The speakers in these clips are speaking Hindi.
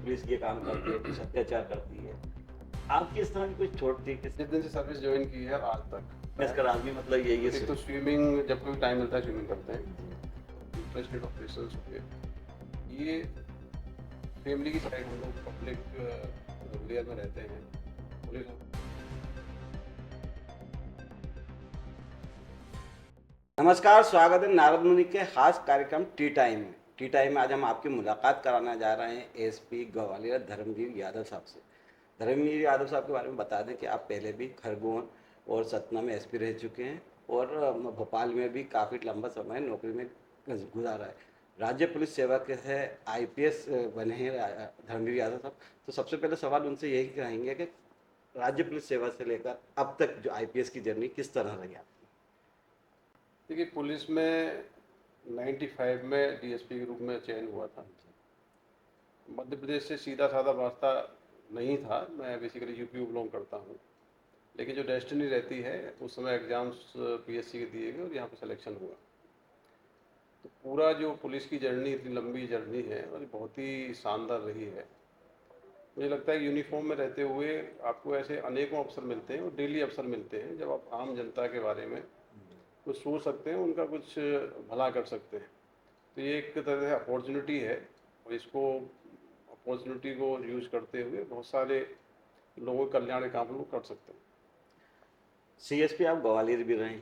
पुलिस ये काम करती है, कुछ अत्याचार करती है। आपकी इस तरह की कुछ चोट थी किस जिस दिन से सर्विस ज्वाइन की है आज तक इसका राज भी मतलब यही है एक तो स्विमिंग, जब कोई टाइम मिलता है स्विमिंग करते हैं, इंटरेस्टेड ऑपरेशंस हो गए, ये फैमिली की साइड हम लोग पब्लिक लेयर में रहते हैं। पुलिस नमस्कार, स्वागत है नारद मुनि के खास कार्यक्रम टी टाइम में। टी टाइम में आज हम आपकी मुलाकात कराना जा रहे हैं एसपी ग्वालियर धर्मवीर यादव साहब से। धर्मवीर यादव साहब के बारे में बता दें कि आप पहले भी खरगोन और सतना में एसपी रह चुके हैं और भोपाल में भी काफ़ी लंबा समय नौकरी में गुजारा है। राज्य पुलिस सेवा के से आईपीएस बने हैं धर्मवीर यादव साहब। तो सबसे पहले सवाल उनसे यही कहेंगे कि राज्य पुलिस सेवा से लेकर अब तक जो आईपीएस की जर्नी किस तरह रही आपकी? देखिए, पुलिस में 95 में डीएसपी के रूप में चयन हुआ था। मध्य प्रदेश से सीधा साधा रास्ता नहीं था, मैं बेसिकली यूपी को बिलोंग करता हूँ, लेकिन जो डेस्टिनी रहती है उस समय एग्ज़ाम्स पीएससी के दिए गए और यहाँ पे सिलेक्शन हुआ। तो पूरा जो पुलिस की जर्नी, इतनी लंबी जर्नी है और बहुत ही शानदार रही है। मुझे लगता है यूनिफॉर्म में रहते हुए आपको ऐसे अनेकों अवसर मिलते हैं और डेली अवसर मिलते हैं जब आप आम जनता के बारे में कुछ सोच सकते हैं, उनका कुछ भला कर सकते हैं। तो ये एक तरह से अपॉर्चुनिटी है और इसको अपॉर्चुनिटी को यूज़ करते हुए बहुत सारे लोगों के कल्याण के काम लोग कर सकते हैं। सीएसपी आप ग्वालियर भी रहे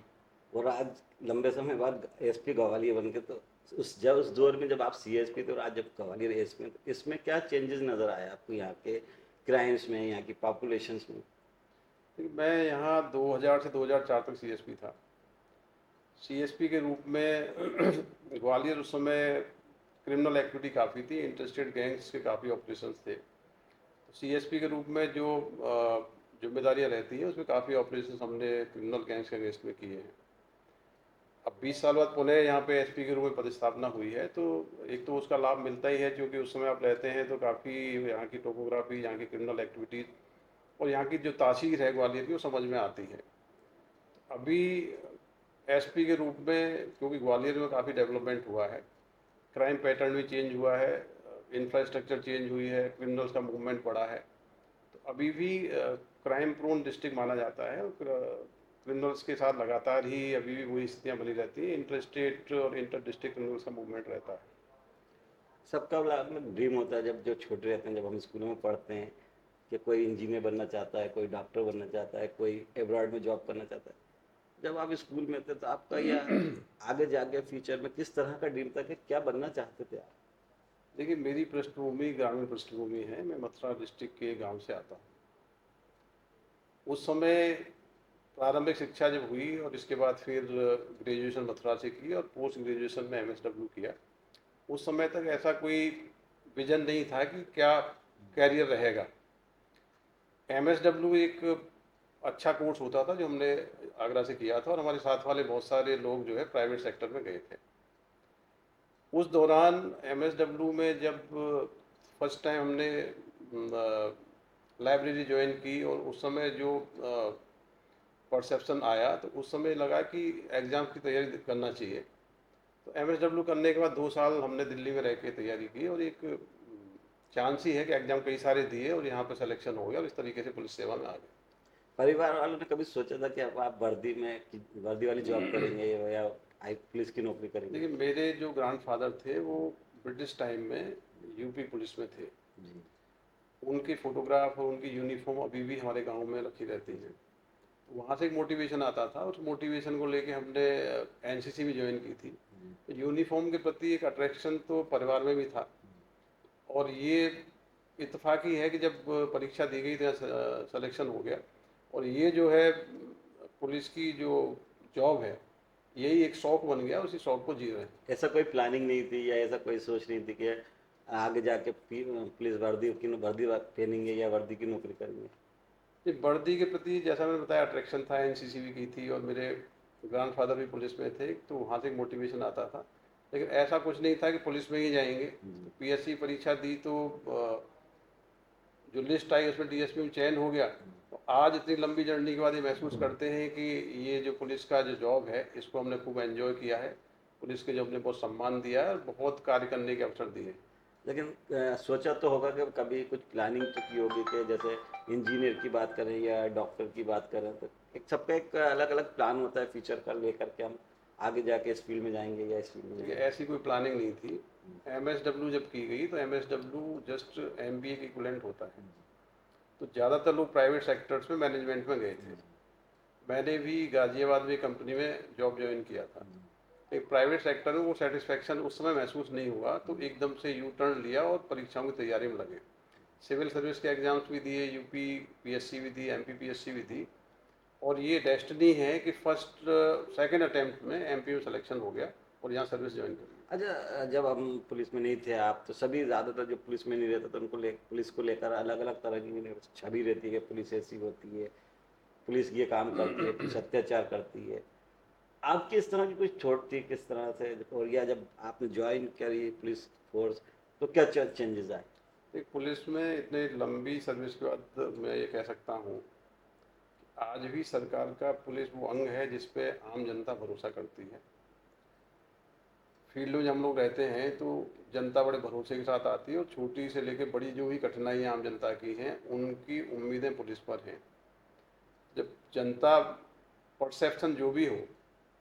और आज लंबे समय बाद एसपी ग्वालियर बन के, तो उस दौर में जब आप सीएसपी थे और आज जब ग्वालियर एसपी हैं, तो इसमें क्या चेंजेस नज़र आए आपको यहाँ के क्राइम्स में, यहाँ की पॉपुलेशंस में? लेकिन मैं यहाँ 2000 से 2004 तक सीएसपी था। सीएसपी के रूप में ग्वालियर उस समय क्रिमिनल एक्टिविटी काफ़ी थी, इंटरेस्टेड गैंग्स के काफ़ी ऑपरेशंस थे। तो सीएसपी के रूप में जो जिम्मेदारियां रहती हैं उसमें काफ़ी ऑपरेशंस हमने क्रिमिनल गैंग्स के अगेंस्ट में किए हैं। अब 20 साल बाद पुनः यहाँ पे एसपी के रूप में पदस्थापना हुई है, तो एक तो उसका लाभ मिलता ही है क्योंकि उस समय आप रहते हैं तो काफ़ी यहाँ की टोपोग्राफी, यहाँ की क्रिमिनल एक्टिविटीज़ और यहाँ की जो तासीर है ग्वालियर की, वो समझ में आती है। अभी एसपी के रूप में क्योंकि ग्वालियर में काफ़ी डेवलपमेंट हुआ है, क्राइम पैटर्न भी चेंज हुआ है, इंफ्रास्ट्रक्चर चेंज हुई है, क्रिमिनल्स का मूवमेंट बढ़ा है, तो अभी भी क्राइम प्रोन डिस्ट्रिक्ट माना जाता है और क्रिमिनल्स के साथ लगातार ही अभी भी वही स्थितियाँ बनी रहती हैं। इंटर स्टेट और इंटर डिस्ट्रिक्ट क्रिमिनल्स का मूवमेंट रहता है। सबका ड्रीम होता है जब जो छोटे रहते हैं, जब हम स्कूलों में पढ़ते हैं कि कोई इंजीनियर बनना चाहता है, कोई डॉक्टर बनना चाहता है, कोई एब्रॉड में जॉब करना चाहता है। जब आप स्कूल में थे तो आपका यह आगे जाके फ्यूचर में किस तरह का ड्रीम था कि क्या बनना चाहते थे आप? देखिए, मेरी पृष्ठभूमि ग्रामीण पृष्ठभूमि है, मैं मथुरा डिस्ट्रिक्ट के गांव से आता हूँ। उस समय प्रारंभिक शिक्षा जब हुई और इसके बाद फिर ग्रेजुएशन मथुरा से की और पोस्ट ग्रेजुएशन में एमएसडब्ल्यू किया, उस समय तक ऐसा कोई विजन नहीं था कि क्या कैरियर रहेगा। एमएसडब्ल्यू एक अच्छा कोर्स होता था जो हमने आगरा से किया था और हमारे साथ वाले बहुत सारे लोग जो है प्राइवेट सेक्टर में गए थे। उस दौरान एमएसडब्ल्यू में जब फर्स्ट टाइम हमने लाइब्रेरी ज्वाइन की और उस समय जो परसेप्शन आया, तो उस समय लगा कि एग्ज़ाम की तैयारी करना चाहिए। तो एमएसडब्ल्यू करने के बाद 2 साल हमने दिल्ली में रह के तैयारी की और एक चांस ही है कि एग्ज़ाम कई सारे दिए और यहाँ पे सिलेक्शन हो गया और इस तरीके से पुलिस सेवा में आ गए। परिवार वालों ने कभी सोचा था कि अब आप वर्दी वाली जॉब करेंगे या पुलिस की नौकरी करेंगे? देखिए, मेरे जो ग्रैंडफादर थे वो ब्रिटिश टाइम में यूपी पुलिस में थे। जी। उनकी फ़ोटोग्राफ और उनकी यूनिफॉर्म अभी भी हमारे गांव में रखी रहती है। वहाँ से एक मोटिवेशन आता था, उस मोटिवेशन को लेके हमने एनसीसी भी ज्वाइन की थी। तो यूनिफॉर्म के प्रति एक अट्रैक्शन तो परिवार में भी था और ये इत्तेफाकी है कि जब परीक्षा दी गई तो सिलेक्शन हो गया और ये जो है पुलिस की जो जॉब है, यही एक शौक बन गया, उसी शौक को जी रहे हैं। ऐसा कोई प्लानिंग नहीं थी या ऐसा कोई सोच नहीं थी कि आगे जाके पुलिस वर्दी पहनेंगे या वर्दी की नौकरी करेंगे? ये वर्दी के प्रति जैसा मैंने बताया अट्रैक्शन था, एनसीसी भी की थी और मेरे ग्रैंडफादर भी पुलिस में थे, तो वहाँ से एक मोटिवेशन आता था। लेकिन ऐसा कुछ नहीं था कि पुलिस में ही जाएंगे। तो पीएससी परीक्षा दी तो जो लिस्ट आई उसमें डीएसपी में चयन हो गया। तो आज इतनी लंबी जर्नी के बाद ये महसूस करते हैं कि ये जो पुलिस का जो जॉब है इसको हमने खूब एंजॉय किया है। पुलिस के जॉब ने बहुत सम्मान दिया है और बहुत कार्य करने के अवसर दिए। लेकिन सोचा तो होगा कि कभी कुछ प्लानिंग तो की होगी कि जैसे इंजीनियर की बात करें या डॉक्टर की बात करें, तो एक सबका एक अलग अलग प्लान होता है फ्यूचर का लेकर के हम आगे जाके इस फील्ड में जाएंगे या इस फील्ड में देखिए जाएंगे। ऐसी कोई प्लानिंग नहीं थी। एमएसडब्ल्यू जब की गई तो एमएसडब्ल्यू जस्ट एमबीए के इक्विवेलेंट होता है। तो ज़्यादातर लोग प्राइवेट सेक्टर्स में मैनेजमेंट में गए थे। मैंने भी गाजियाबाद में कंपनी में जॉब ज्वाइन किया था। एक प्राइवेट सेक्टर में वो सेटिस्फेक्शन उस समय महसूस नहीं हुआ, तो एकदम से यू टर्न लिया और परीक्षाओं की तैयारी में लगे। सिविल सर्विस के एग्जाम्स भी दिए, यूपी पीएससी भी दी, एमपी पीएससी भी दी। और ये डेस्टिनी है कि फर्स्ट सेकंड अटेम्प्ट में एमपी में सिलेक्शन हो गया और यहाँ सर्विस ज्वाइन कर ली। अच्छा, जब हम पुलिस में नहीं थे आप, तो सभी ज़्यादातर जो पुलिस में नहीं रहते तो उनको पुलिस को लेकर अलग अलग तरह की छवि रहती है कि पुलिस ऐसी होती है, पुलिस ये काम करती है, पुलिस अत्याचार करती है। आपकी इस तरह की कुछ छोट थी किस तरह से, और या जब आपने ज्वाइन करी पुलिस फोर्स तो क्या चेंजेस आए? एक पुलिस में इतने लंबी सर्विस के बाद मैं ये कह सकता हूँ, आज भी सरकार का पुलिस वो अंग है जिस पे आम जनता भरोसा करती है। फील्ड में जब हम लोग रहते हैं तो जनता बड़े भरोसे के साथ आती है और छोटी से लेकर बड़ी जो भी कठिनाइयाँ आम जनता की हैं उनकी उम्मीदें पुलिस पर हैं। जब जनता परसेप्शन जो भी हो,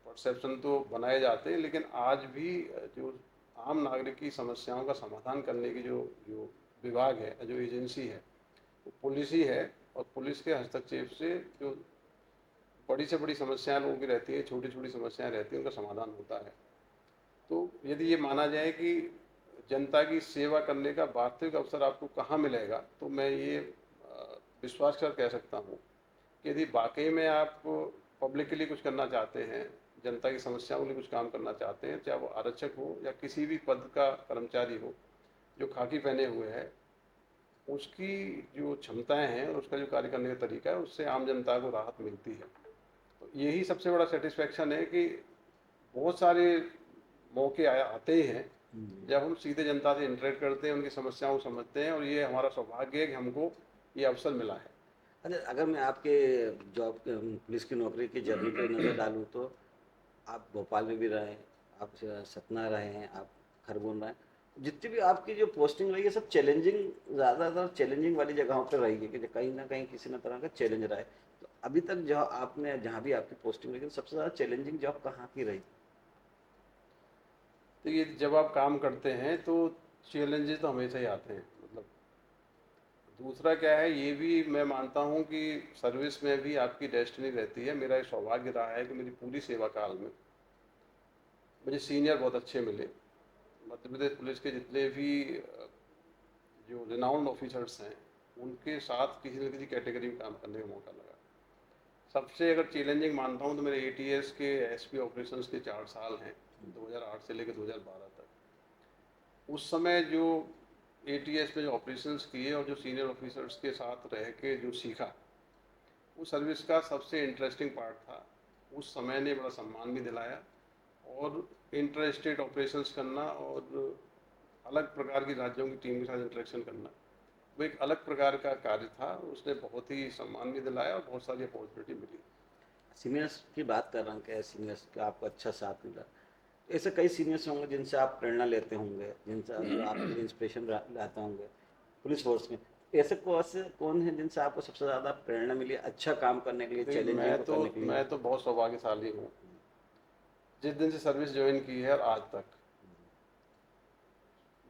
परसेप्शन तो बनाए जाते हैं, लेकिन आज भी जो आम नागरिक की समस्याओं का समाधान करने की जो जो विभाग है, जो एजेंसी है, वो पुलिस ही है। और पुलिस के हस्तक्षेप से जो बड़ी से बड़ी समस्याएं लोगों की रहती है, छोटी छोटी समस्याएं रहती हैं, उनका समाधान होता है। तो यदि ये माना जाए कि जनता की सेवा करने का वास्तविक अवसर आपको कहाँ मिलेगा, तो मैं ये विश्वास कर कह सकता हूँ कि यदि वाकई में आप पब्लिक के लिए कुछ करना चाहते हैं, जनता की समस्याओं के लिए कुछ काम करना चाहते हैं, चाहे वो आरक्षक हो या किसी भी पद का कर्मचारी हो जो खाकी पहने हुए है, उसकी जो क्षमताएं हैं और उसका जो कार्य करने का तरीका है, उससे आम जनता को राहत मिलती है। तो यही सबसे बड़ा सेटिस्फेक्शन है कि बहुत सारे मौके आते ही हैं जब हम सीधे जनता से इंटरेक्ट करते हैं, उनकी समस्याओं को समझते हैं, और ये हमारा सौभाग्य है कि हमको ये अवसर मिला है। अच्छा, अगर मैं आपके जॉब पुलिस की नौकरी की जर्नी पे नज़र डालूँ तो आप भोपाल में भी रहे हैं, आप सतना रहे हैं, आप खरगोन रहे हैं, जितनी भी आपकी जो पोस्टिंग रही है सब चैलेंजिंग, ज़्यादातर चैलेंजिंग वाली जगहों पर रही है कि कहीं ना कहीं किसी न तरह का चैलेंज रहा है। तो अभी तक जो आपने जहाँ भी आपकी पोस्टिंग रही है सबसे ज़्यादा चैलेंजिंग जॉब कहाँ की रही? तो ये जब आप काम करते हैं तो चैलेंजेस तो हमेशा ही आते हैं। मतलब दूसरा क्या है, ये भी मैं मानता हूँ कि सर्विस में भी आपकी डेस्टिनी रहती है। मेरा एक सौभाग्य रहा है कि मेरी पूरी सेवा काल में मुझे सीनियर बहुत अच्छे मिले। मध्य प्रदेश पुलिस के जितने भी जो रिनाउंड ऑफिसर्स हैं, उनके साथ किसी न किसी कैटेगरी में काम करने का मौका लगा। सबसे अगर चैलेंजिंग मानता हूँ तो मेरे एटीएस के एसपी ऑपरेशंस के 4 साल हैं, 2008 से लेकर 2012 तक। उस समय जो एटीएस में जो ऑपरेशंस किए और जो सीनियर ऑफिसर्स के साथ रह के जो सीखा, वो सर्विस का सबसे इंटरेस्टिंग पार्ट था। उस समय ने बड़ा सम्मान भी दिलाया, और इंटर स्टेट ऑपरेशंस करना और अलग प्रकार की राज्यों की टीम के साथ इंटरेक्शन करना, वो एक अलग प्रकार का कार्य था। उसने बहुत ही सम्मान भी दिलाया और बहुत सारी अपॉर्चुनिटी मिली। सीनियर्स की बात कर रहे हैं कि सीनियर्स का आपको अच्छा साथ मिला, ऐसे कई सीनियर्स होंगे जिनसे आप प्रेरणा लेते होंगे, जिनसे जो आपके लिए इंस्पिरेशन लाते होंगे पुलिस फोर्स में। ऐसे कौन है जिनसे आपको सबसे ज़्यादा प्रेरणा मिली अच्छा काम करने के लिए, देखिए चैलेंजिंग को करने के लिए? मैं तो बहुत सौभाग्यशाली हूँ। जिस दिन से सर्विस ज्वाइन की है और आज तक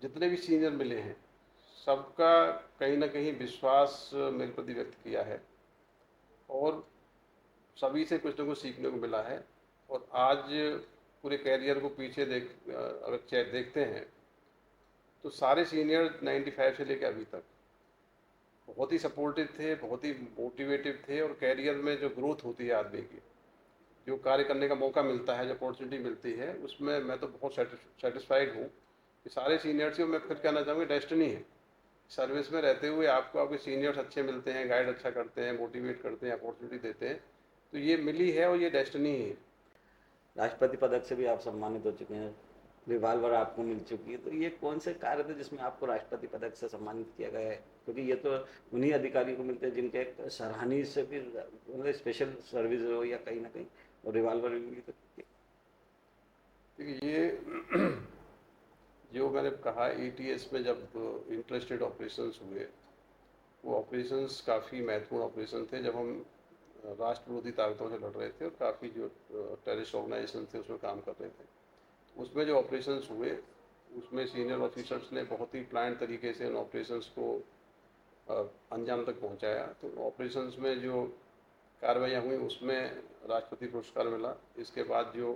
जितने भी सीनियर मिले हैं, सबका कहीं ना कहीं विश्वास मेरे प्रति व्यक्त किया है, और सभी से कुछ ना कुछ सीखने को मिला है। और आज पूरे कैरियर को पीछे अगर देखते हैं तो सारे सीनियर 95 से लेकर अभी तक बहुत ही सपोर्टिव थे, बहुत ही मोटिवेटिव थे। और कैरियर में जो ग्रोथ होती है आदमी की, जो कार्य करने का मौका मिलता है, जो अपॉर्चुनिटी मिलती है, उसमें मैं तो बहुत सेटिस्फाइड हूँ कि सारे सीनियर्स ही। मैं फिर कहना चाहूँगा डेस्टिनी है। सर्विस में रहते हुए आपको आपके सीनियर्स अच्छे मिलते हैं, गाइड अच्छा करते हैं, मोटिवेट करते हैं, अपॉर्चुनिटी देते हैं, तो ये मिली है और ये डेस्टिनी ही है। राष्ट्रपति पदक से भी आप सम्मानित हो चुके हैं, रिवाल्वर आपको मिल चुकी है, तो ये कौन से कार्य थे जिसमें आपको राष्ट्रपति पदक से सम्मानित किया गया है? क्योंकि ये तो उन्हीं अधिकारियों को मिलते हैं जिनके एक सराहनीय से भी मतलब स्पेशल सर्विस हो या कहीं ना कहीं, और रिवाल्वर भी मिली तो। देखिए जो मैंने कहा एटीएस में जब इंटरेस्टेड ऑपरेशंस हुए, वो ऑपरेशंस काफ़ी महत्वपूर्ण ऑपरेशन थे जब हम राष्ट्र विरोधी ताकतों से लड़ रहे थे और काफ़ी जो टेररिस्ट ऑर्गेनाइजेशन थे उसमें काम कर रहे थे। उसमें जो ऑपरेशंस हुए उसमें सीनियर ऑफिसर्स ने बहुत ही प्लान तरीके से उन ऑपरेशंस को अंजाम तक पहुंचाया। तो ऑपरेशंस में जो कार्रवाइयाँ हुई उसमें राष्ट्रपति पुरस्कार मिला। इसके बाद जो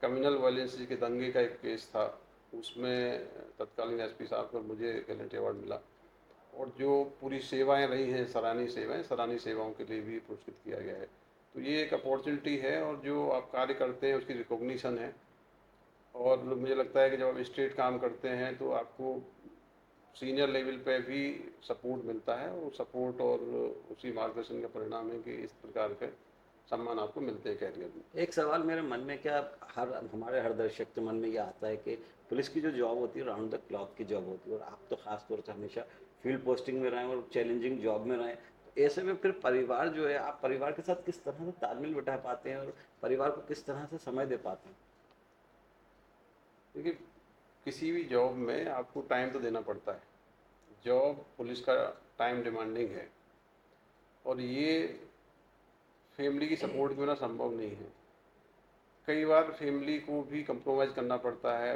कम्युनल वायलेंस के दंगे का एक केस था उसमें तत्कालीन एसपी साहब को मुझे गैलेंट्री अवार्ड मिला। और जो पूरी सेवाएं रही हैं, सराहनीय सेवाओं के लिए भी पुरस्कृत किया गया है। तो ये एक अपॉर्चुनिटी है और जो आप कार्य करते हैं उसकी रिकॉग्निशन है। और मुझे लगता है कि जब आप स्टेट काम करते हैं तो आपको सीनियर लेवल पे भी सपोर्ट मिलता है और सपोर्ट और उसी मार्गदर्शन का परिणाम है कि इस प्रकार के सम्मान आपको मिलते हैं कैरियर में। एक सवाल मेरे मन में, क्या हमारे हर दर्शक के मन में ये आता है कि पुलिस की जो जॉब होती है राउंड द क्लॉक की जॉब होती है, और आप तो खास तौर से हमेशा फील्ड पोस्टिंग में रहे और चैलेंजिंग जॉब में रहे, तो ऐसे में फिर परिवार जो है, आप परिवार के साथ किस तरह से तालमेल बिठा पाते हैं और परिवार को किस तरह से समय दे पाते हैं? देखिए, किसी भी जॉब में आपको टाइम तो देना पड़ता है। जॉब पुलिस का टाइम डिमांडिंग है और ये फैमिली की सपोर्ट के बिना संभव नहीं है। कई बार फैमिली को भी कंप्रोमाइज़ करना पड़ता है।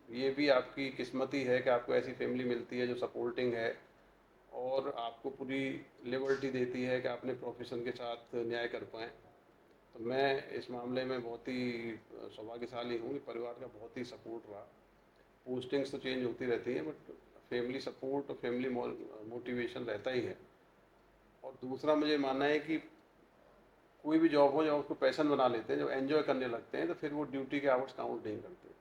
ये भी आपकी किस्मत ही है कि आपको ऐसी फैमिली मिलती है जो सपोर्टिंग है और आपको पूरी लिबर्टी देती है कि अपने प्रोफेशन के साथ न्याय कर पाएँ। तो मैं इस मामले में बहुत ही सौभाग्यशाली हूँ कि परिवार का बहुत ही सपोर्ट रहा। पोस्टिंग्स तो चेंज होती रहती हैं बट फैमिली सपोर्ट और फैमिली मोटिवेशन रहता ही है। और दूसरा मुझे मानना है कि कोई भी जॉब हो जब उसको पैशन बना लेते हैं, जब एंजॉय करने लगते हैं तो फिर वो ड्यूटी के आवर्स काउंट नहीं करते।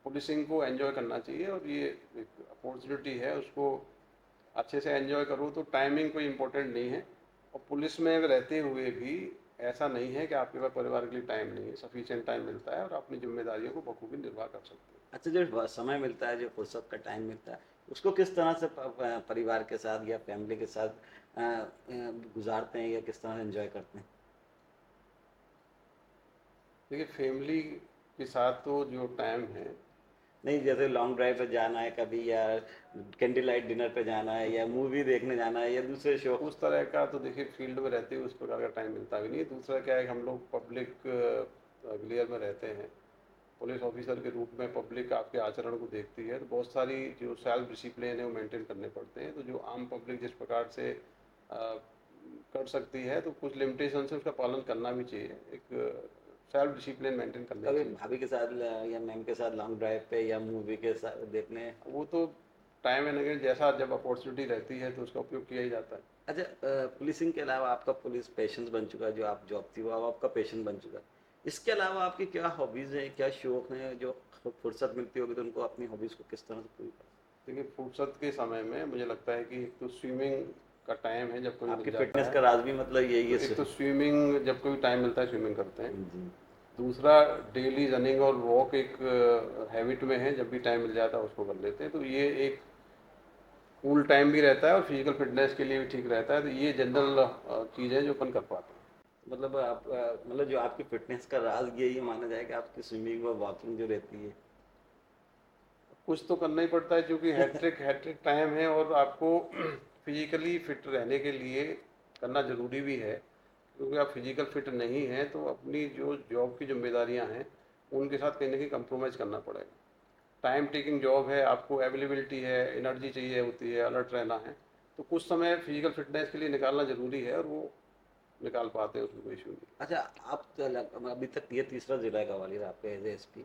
पुलिसिंग को एंजॉय करना चाहिए और ये एक अपॉर्चुनिटी है, उसको अच्छे से एंजॉय करो तो टाइमिंग कोई इम्पोर्टेंट नहीं है। और पुलिस में रहते हुए भी ऐसा नहीं है कि आपके पास परिवार के लिए टाइम नहीं है, सफिशिएंट टाइम मिलता है और अपनी जिम्मेदारियों को बखूबी निर्वाह कर सकते हैं। अच्छा, जो समय मिलता है, जो फुर्सत का टाइम मिलता है, उसको किस तरह से परिवार के साथ या फैमिली के साथ गुजारते हैं या किस तरह से एंजॉय करते हैं? देखिए, फैमिली के साथ तो जो टाइम है, नहीं, जैसे लॉन्ग ड्राइव पे जाना है कभी, या कैंडल लाइट डिनर पे जाना है, या मूवी देखने जाना है, या दूसरे शो। उस तरह का तो देखिए फील्ड में रहते हुए उस प्रकार का टाइम मिलता भी नहीं है। दूसरा क्या है कि हम लोग पब्लिक ग्लेयर में रहते हैं। पुलिस ऑफिसर के रूप में पब्लिक आपके आचरण को देखती है तो बहुत सारी जो सेल्फ डिसिप्लिन है वो मेंटेन करने पड़ते हैं। तो जो आम पब्लिक जिस प्रकार से कर सकती है तो कुछ लिमिटेशन से उसका पालन करना भी चाहिए। एक सेल्फ डिसिप्लिन मेंटेन करना ही कभी चाहिए। भाभी के साथ या मैम के साथ लॉन्ग ड्राइव पे या मूवी के साथ देखने? वो तो टाइम एंड अगेन जैसा जब अपॉर्चुनिटी रहती है तो उसका उपयोग किया ही जाता है। अच्छा, पुलिसिंग के अलावा आपका पुलिस पैशन बन चुका है, जो आप जॉब थी वो अब आपका पैशन बन चुका है। इसके अलावा आपकी क्या हॉबीज़ हैं, क्या शौक हैं, जो फुर्सत मिलती होगी तो उनको अपनी हॉबीज़ को किस तरह से पूरी कर? देखिए, फुर्सत के समय में मुझे लगता है कि एक तो स्विमिंग का टाइम है जब कोई आपकी मिल जाता फिटनेस है। का राज भी मतलब यही तो है एक तो स्विमिंग जब कोई टाइम मिलता है स्विमिंग करते हैं। जी। दूसरा, डेली रनिंग और वॉक एक हैबिट में है, जब भी टाइम मिल जाता है उसको कर लेते हैं। तो ये एक कूल टाइम भी रहता है और फिजिकल फिटनेस के लिए भी ठीक रहता है। तो ये जनरल चीज़ है जो अपन कर पाते हैं। मतलब आप मतलब जो आपकी फिटनेस का राज यही माना जाए कि आपकी स्विमिंग और वॉकिंग जो रहती है। कुछ तो करना ही पड़ता है क्योंकि हैट्रिक हैट्रिक टाइम है और आपको फिजिकली फिट रहने के लिए करना ज़रूरी भी है। क्योंकि आप फिजिकल फिट नहीं हैं तो अपनी जो जॉब की जिम्मेदारियां हैं उनके साथ कहीं ना कहीं कंप्रोमाइज़ करना पड़ेगा। टाइम टेकिंग जॉब है, आपको अवेलेबिलिटी है, एनर्जी चाहिए होती है, अलर्ट रहना है। तो कुछ समय फिजिकल फिटनेस के लिए निकालना ज़रूरी है और वो निकाल पाते हैं, उसमें कोई इशू नहीं। अच्छा, आप तो अभी तक ये तीसरा जिला है ग्वालियर आपके एज एसपी,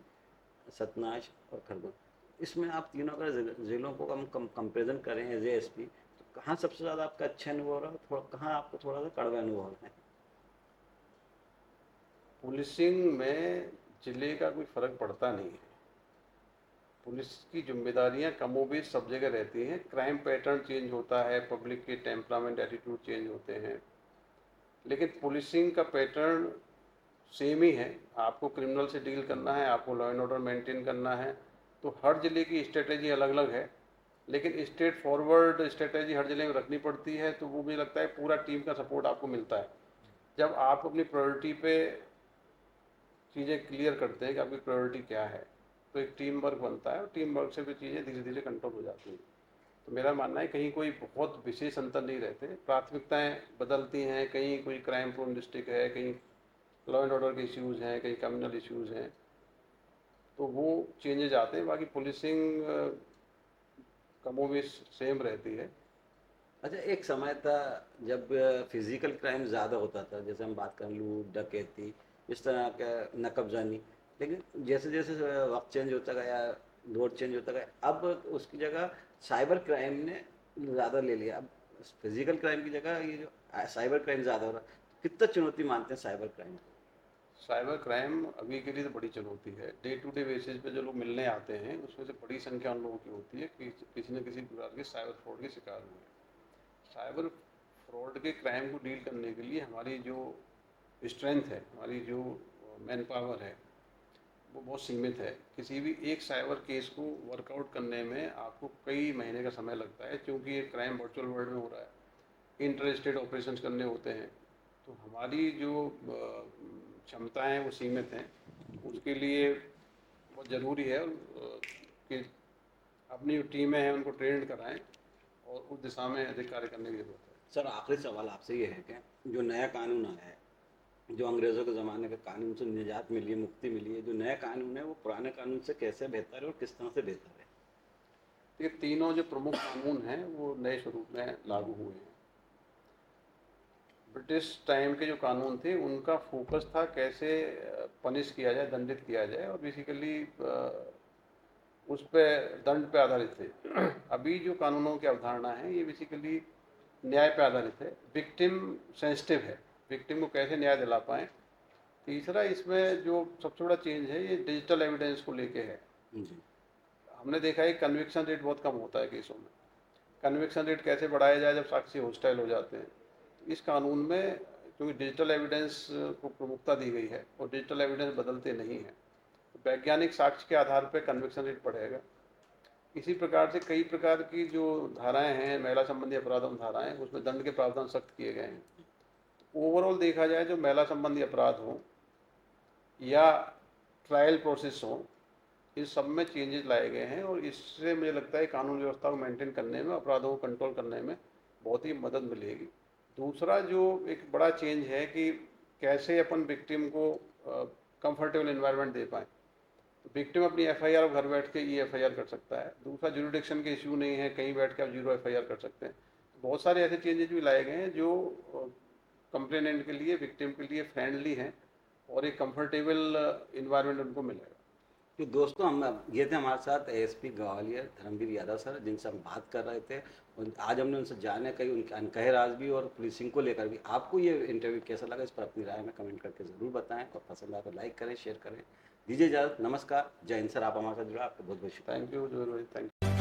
सतनाज और खरगोन। इसमें आप तीनों का जिलों को हम कंपेरिजन करें एज एसपी, तो कहाँ सबसे ज़्यादा आपका अच्छा अनुभव रहा, थोड़ा कहाँ आपको थोड़ा सा कड़वा अनुभव है? पुलिसिंग में जिले का कोई फ़र्क पड़ता नहीं है। पुलिस की जिम्मेदारियां कमोबेश सब जगह रहती हैं। क्राइम पैटर्न चेंज होता है, पब्लिक के टेम्परामेंट एटीट्यूड चेंज होते हैं, लेकिन पुलिसिंग का पैटर्न सेम ही है। आपको क्रिमिनल से डील करना है, आपको लॉ एंड ऑर्डर मेंटेन करना है। तो हर ज़िले की स्ट्रेटेजी अलग अलग है, लेकिन स्ट्रेट फॉरवर्ड स्ट्रेटेजी हर ज़िले में रखनी पड़ती है। तो वो मुझे लगता है पूरा टीम का सपोर्ट आपको मिलता है। जब आप अपनी प्रायोरिटी पे चीज़ें क्लियर करते हैं कि आपकी प्रायोरिटी क्या है, तो एक टीम वर्क बनता है और टीम वर्क से भी चीज़ें धीरे धीरे कंट्रोल हो जाती हैं। तो मेरा मानना है कहीं कोई बहुत विशेष अंतर नहीं रहते, प्राथमिकताएं बदलती हैं, कहीं कोई क्राइम प्रोन डिस्ट्रिक्ट है, कहीं लॉ एंड ऑर्डर के इश्यूज़ हैं, कहीं कम्युनल इश्यूज़ हैं, तो वो चेंजेज आते हैं। बाकी पुलिसिंग कमोबेश सेम रहती है। अच्छा, एक समय था जब फिजिकल क्राइम ज़्यादा होता था, जैसे हम बात करें लूट डकैती, इस तरह का नकबजानी। लेकिन जैसे जैसे वक्त चेंज होता गया, दौर चेंज होता गया, अब उसकी जगह साइबर क्राइम ने ज़्यादा ले लिया। अब फिजिकल क्राइम की जगह ये जो साइबर क्राइम ज़्यादा हो रहा है। कितना चुनौती मानते हैं साइबर क्राइम को? साइबर क्राइम अभी के लिए तो बड़ी चुनौती है। डे टू डे बेसिस पे जो लोग मिलने आते हैं उसमें से बड़ी संख्या उन लोगों की होती है कि किसी न किसी प्रकार के साइबर फ्रॉड के शिकार हुए हैं। साइबर फ्रॉड के क्राइम को डील करने के लिए हमारी जो स्ट्रेंथ है, हमारी जो मैन पावर है, वो बहुत सीमित है। किसी भी एक साइबर केस को वर्कआउट करने में आपको कई महीने का समय लगता है, क्योंकि ये क्राइम वर्चुअल वर्ल्ड में हो रहा है, इंटर स्टेट ऑपरेशंस करने होते हैं। तो हमारी जो क्षमताएं हैं वो सीमित हैं। उसके लिए बहुत ज़रूरी है कि अपनी जो टीमें हैं उनको ट्रेंड कराएं और उस दिशा में अधिक कार्य करने की जरूरत है। सर, आखिरी सवाल आपसे ये है कि जो नया कानून आया है, जो अंग्रेज़ों के ज़माने के कानून से निजात मिली है, मुक्ति मिली है, जो नया कानून है वो पुराने कानून से कैसे बेहतर है और किस तरह से बेहतर है? ये तीनों जो प्रमुख कानून हैं वो नए स्वरूप में लागू हुए हैं। ब्रिटिश टाइम के जो कानून थे उनका फोकस था कैसे पनिश किया जाए, दंडित किया जाए, और बेसिकली उस पे दंड पे आधारित थे। अभी जो कानूनों की अवधारणा है ये बेसिकली न्याय पे आधारित है, विक्टिम सेंसिटिव है, विक्टिम को कैसे न्याय दिला पाएँ। तीसरा इसमें जो सबसे बड़ा चेंज है ये डिजिटल एविडेंस को लेके है। जी। हमने देखा है कन्विक्शन रेट बहुत कम होता है केसों में। कन्विक्शन रेट कैसे बढ़ाया जाए जब साक्षी हॉस्टाइल हो जाते हैं। तो इस कानून में क्योंकि डिजिटल एविडेंस को प्रमुखता दी गई है और डिजिटल एविडेंस बदलते नहीं हैं, तो वैज्ञानिक साक्ष्य के आधार पर कन्विक्शन रेट बढ़ेगा। इसी प्रकार से कई प्रकार की जो धाराएं हैं, महिला संबंधी अपराधों धाराएं, उसमें दंड के प्रावधान सख्त किए गए हैं। ओवरऑल देखा जाए जो महिला संबंधी अपराध हों या ट्रायल प्रोसेस हो, इस सब में चेंजेस लाए गए हैं और इससे मुझे लगता है कानून व्यवस्था को मेंटेन करने में, अपराधों को कंट्रोल करने में बहुत ही मदद मिलेगी। दूसरा जो एक बड़ा चेंज है कि कैसे अपन विक्टिम को कंफर्टेबल एनवायरनमेंट दे पाएँ। तो विक्टिम अपनी एफआईआर घर बैठ के ई एफआईआर कर सकता है। दूसरा जुरिडिक्शन के इश्यू नहीं है, कहीं बैठ के आप जीरो एफआईआर कर सकते हैं। बहुत सारे ऐसे चेंजेस भी लाए गए हैं जो कंप्लेनेंट के लिए, विक्टिम के लिए फ्रेंडली हैं और एक कंफर्टेबल इन्वायरमेंट उनको मिलेगा। तो दोस्तों, हम ये थे हमारे साथ एएसपी ग्वालियर धर्मवीर यादव सर, जिनसे हम बात कर रहे थे, और आज हमने उनसे जाने कई उनके अनकहे राज भी और पुलिसिंग को लेकर भी। आपको ये इंटरव्यू कैसा लगा, इस पर अपनी राय में कमेंट करके ज़रूर बताएं, और पसंद आए तो लाइक करें, शेयर करें। दीजिए इजाज़त, नमस्कार, जय हिंद। सर, आप हमारे साथ जुड़ा, आपको बहुत बहुत शुक्रिया। Thank you, thank you.